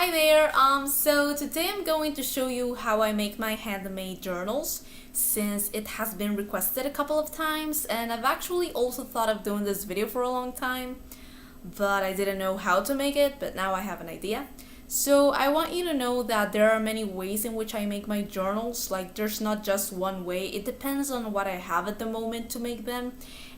Hi there. So today I'm going to show you how I make my handmade journals since it has been requested a couple of times, and I've actually also thought of doing this video for a long time, but I didn't know how to make it, but now I have an idea. So I want you to know that there are many ways in which I make my journals. Like, there's not just one way. It depends on what I have at the moment to make them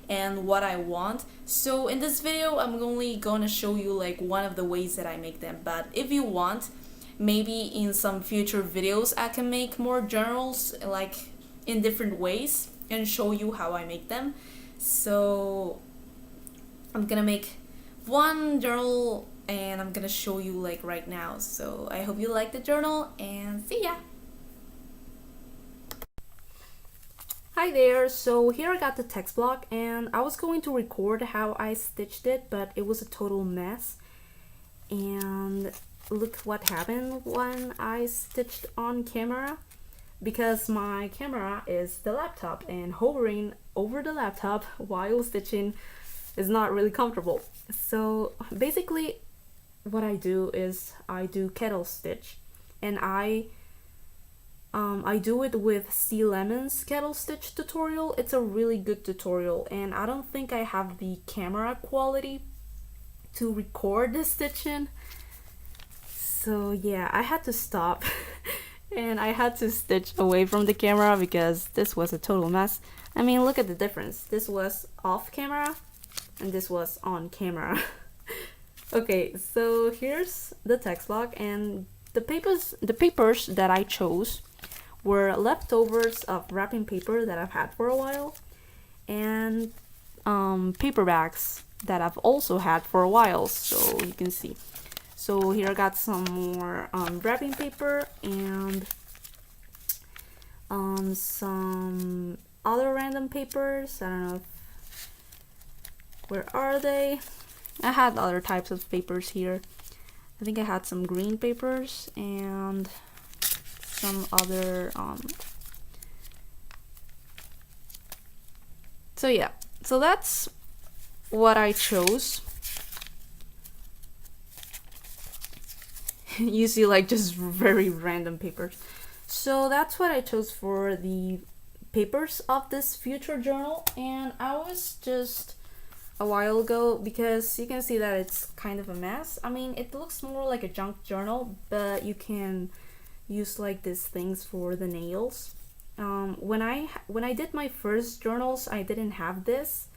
and what I want. So in this video, I'm only gonna show you like one of the ways that I make them. But if you want, maybe in some future videos I can make more journals like in different ways and show you how I make them. So I'm gonna make one journal and I'm gonna show you like right now. So I hope you like the journal and see ya! Hi there, so here I got the text block and I was going to record how I stitched it, but it was a total mess. And look what happened when I stitched on camera, because my camera is the laptop and hovering over the laptop while stitching is not really comfortable. So basically what I do is I do kettle stitch, and I do it with C Lemon's kettle stitch tutorial. It's a really good tutorial, and I don't think I have the camera quality to record the stitching. So yeah, I had to stop and I had to stitch away from the camera because this was a total mess. I mean, look at the difference. This was off camera and this was on camera. Okay, so here's the text block, and the papers that I chose were leftovers of wrapping paper that I've had for a while, and paperbacks that I've also had for a while, so you can see. So here I got some more wrapping paper and some other random papers. I don't know where are they. I had other types of papers here. I think I had some green papers and some other so yeah, so that's what I chose. You see, like, just very random papers. So that's what I chose for the papers of this future journal, and I was just a while ago, because you can see that it's kind of a mess. I mean, it looks more like a junk journal, but you can use like these things for the nails. When I did my first journals, I didn't have this,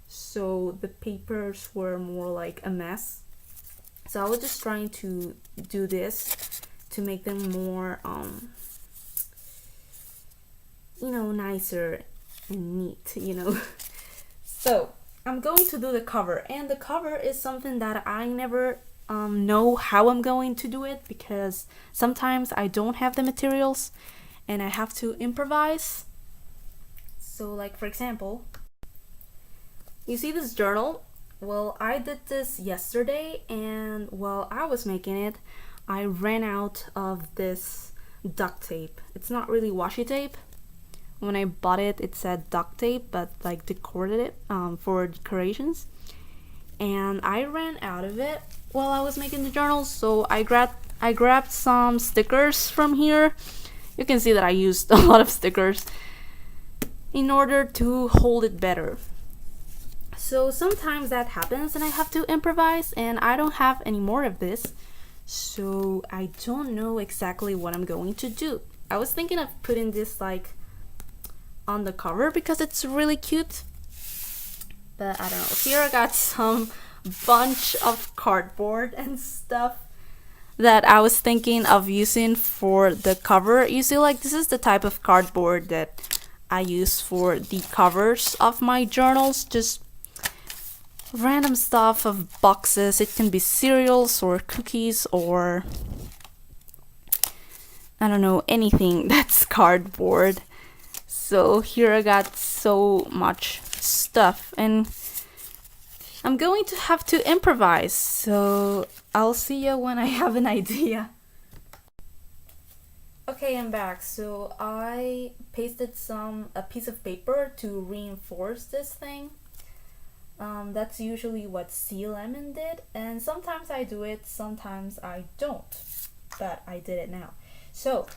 so the papers were more like a mess. So I was just trying to do this to make them more nicer and neat. So I'm going to do the cover, and the cover is something that I never know how I'm going to do it, because sometimes I don't have the materials and I have to improvise. So like, for example, you see this journal? Well, I did this yesterday, and while I was making it, I ran out of this duct tape. It's not really washi tape. When I bought it, it said duct tape, but like decorated it for decorations. And I ran out of it while I was making the journal, so I grabbed some stickers from here. You can see that I used a lot of stickers in order to hold it better. So sometimes that happens and I have to improvise, and I don't have any more of this, so I don't know exactly what I'm going to do. I was thinking of putting this like on the cover because it's really cute, but I don't know. Here I got some bunch of cardboard and stuff that I was thinking of using for the cover. You see, like, this is the type of cardboard that I use for the covers of my journals. Just random stuff of boxes. It can be cereals or cookies or I don't know, anything that's cardboard. So here I got so much stuff, and I'm going to have to improvise, so I'll see you when I have an idea. Okay, I'm back. So I pasted a piece of paper to reinforce this thing. That's usually what Sea Lemon did, and sometimes I do it, sometimes I don't, but I did it now. So,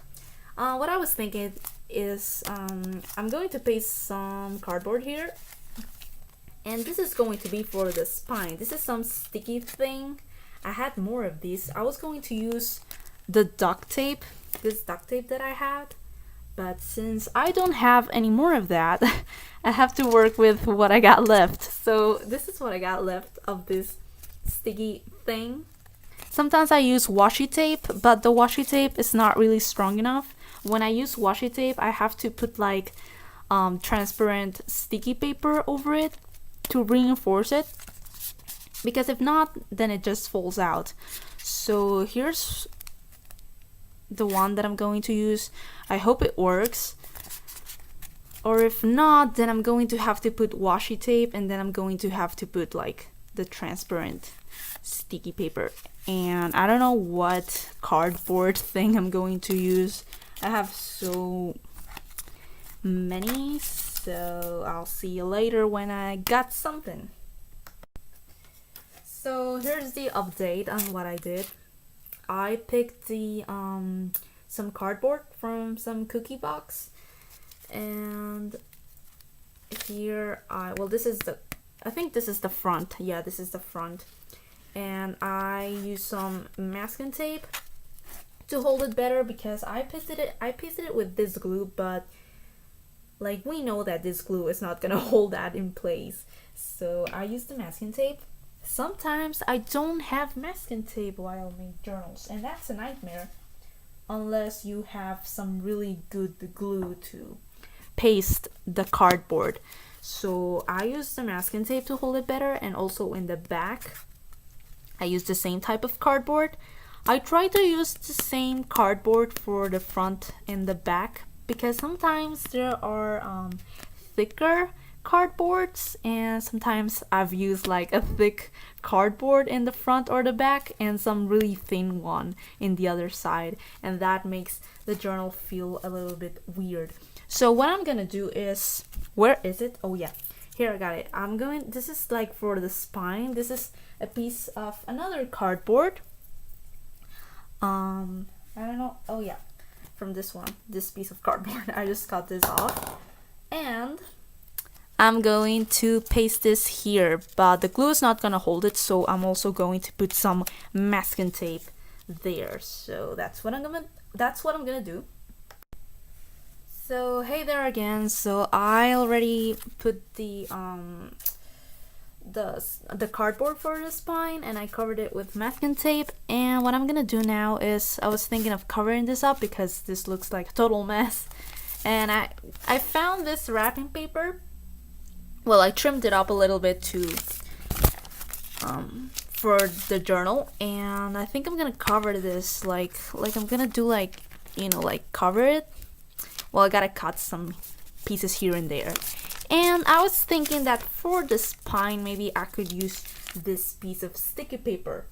what I was thinking is I'm going to paste some cardboard here, and this is going to be for the spine. This is some sticky thing. I had more of these. I was going to use the duct tape, this duct tape that I had, but since I don't have any more of that, I have to work with what I got left. So this is what I got left of this sticky thing. Sometimes I use washi tape, but the washi tape is not really strong enough. When I use washi tape, I have to put like transparent sticky paper over it to reinforce it, because if not, then it just falls out. So here's the one that I'm going to use. I hope it works, or if not, then I'm going to have to put washi tape, and then I'm going to have to put like the transparent sticky paper. And I don't know what cardboard thing I'm going to use. I have so many, so I'll see you later when I got something. So here's the update on what I did. I picked the some cardboard from some cookie box, and here well, this is the, I think this is the front. Yeah, this is the front, and I used some masking tape to hold it better, because I pasted it with this glue, but like we know that this glue is not gonna hold that in place, so I used the masking tape. Sometimes I don't have masking tape while I make journals, and that's a nightmare unless you have some really good glue to paste the cardboard. So I use the masking tape to hold it better, and also in the back I use the same type of cardboard. I try to use the same cardboard for the front and the back, because sometimes there are thicker cardboards, and sometimes I've used like a thick cardboard in the front or the back and some really thin one in the other side, and that makes the journal feel a little bit weird. So what I'm gonna do is, where is it? Oh yeah, here I got it. This is like for the spine. This is a piece of another cardboard. I don't know. Oh yeah, from this piece of cardboard. I just cut this off, and I'm going to paste this here, but the glue is not gonna hold it, so I'm also going to put some masking tape there. So that's what I'm gonna do. So hey there again. So I already put the cardboard for the spine, and I covered it with masking tape. And what I'm gonna do now is, I was thinking of covering this up because this looks like a total mess, and I found this wrapping paper. Well, I trimmed it up a little bit to for the journal, and I think I'm gonna cover this like I'm gonna do like, you know, like cover it. Well, I gotta cut some pieces here and there. And I was thinking that for the spine, maybe I could use this piece of sticky paper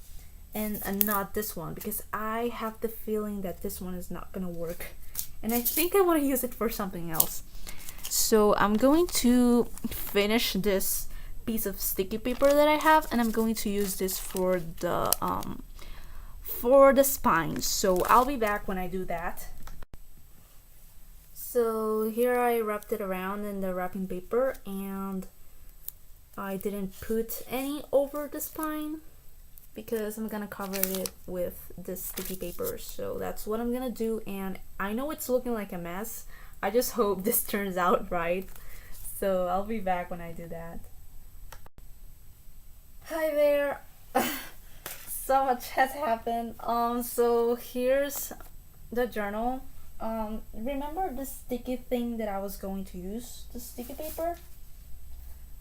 and not this one, because I have the feeling that this one is not gonna work, and I think I want to use it for something else. So I'm going to finish this piece of sticky paper that I have, and I'm going to use this for the spine. So I'll be back when I do that. So here I wrapped it around in the wrapping paper, and I didn't put any over the spine because I'm gonna cover it with this sticky paper. So that's what I'm gonna do, and I know it's looking like a mess. I just hope this turns out right. So I'll be back when I do that. Hi there. So much has happened. So here's the journal. Remember the sticky thing that I was going to use, the sticky paper?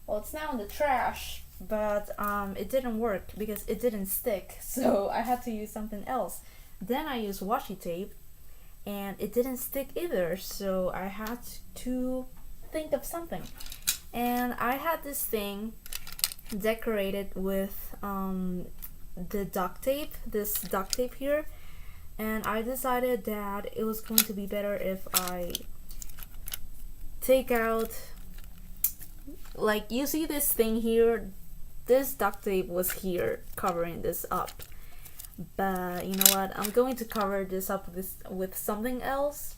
Well, it's now in the trash, but it didn't work because it didn't stick, so I had to use something else. Then I used washi tape, and it didn't stick either, so I had to think of something. And I had this thing decorated with the duct tape, this duct tape here, and I decided that it was going to be better if I take out like you see this thing here, this duct tape was here covering this up, but you know what, I'm going to cover this up with something else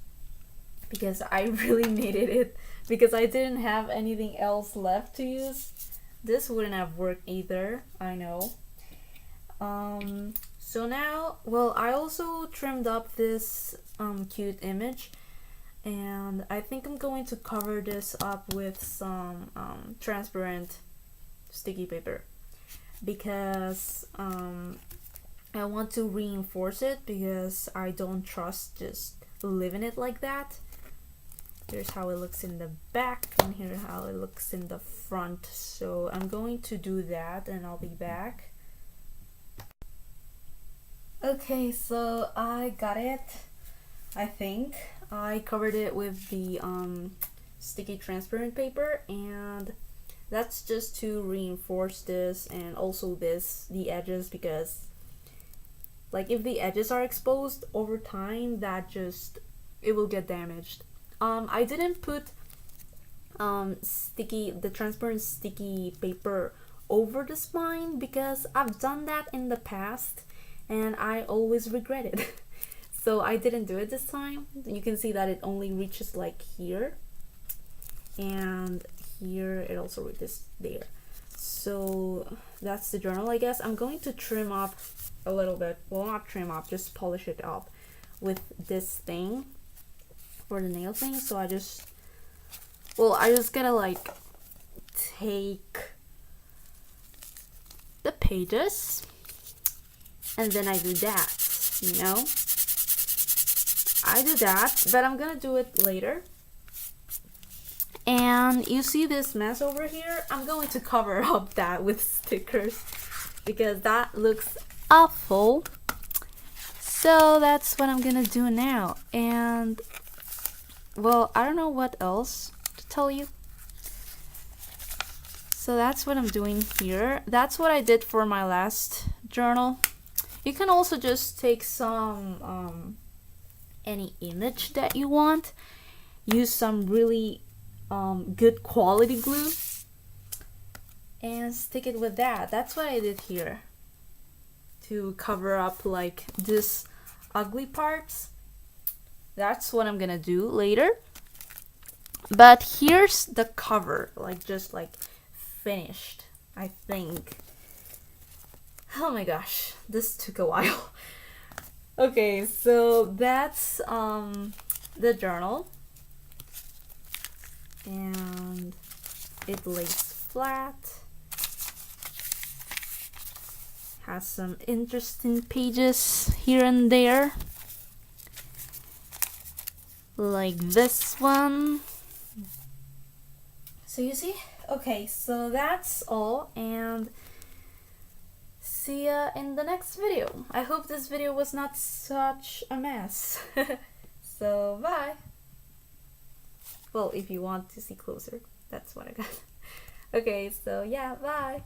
because I really needed it, because I didn't have anything else left to use. This wouldn't have worked either, I know. So now, well, I also trimmed up this cute image, and I think I'm going to cover this up with some transparent sticky paper, because I want to reinforce it, because I don't trust just leaving it like that. Here's how it looks in the back, and here's how it looks in the front. So I'm going to do that, and I'll be back. Okay, so I got it. I think I covered it with the sticky transparent paper, and that's just to reinforce this, and also the edges, because like if the edges are exposed over time, it will get damaged. I didn't put the transparent sticky paper over the spine, because I've done that in the past and I always regret it. So I didn't do it this time. You can see that it only reaches like here, and here it also reaches there. So that's the journal, I guess. I'm going to trim up a little bit, well, not trim up, just polish it up with this thing for the nail thing. So I just gotta like take the pages, and then I do that, you know. I do that, but I'm gonna do it later. And you see this mess over here? I'm going to cover up that with stickers, because that looks awful. So that's what I'm gonna do now. And well, I don't know what else to tell you. So that's what I'm doing here. That's what I did for my last journal. You can also just take some any image that you want, use some really good quality glue, and stick it with that. That's what I did here to cover up like this ugly parts. That's what I'm gonna do later. But here's the cover, like just like finished, I think. Oh my gosh, this took a while. Okay, so that's the journal, and it lays flat, has some interesting pages here and there, like this one. So you see? Okay, so that's all, and see ya in the next video. I hope this video was not such a mess. So bye. Well, if you want to see closer, that's what I got. Okay, so yeah, bye.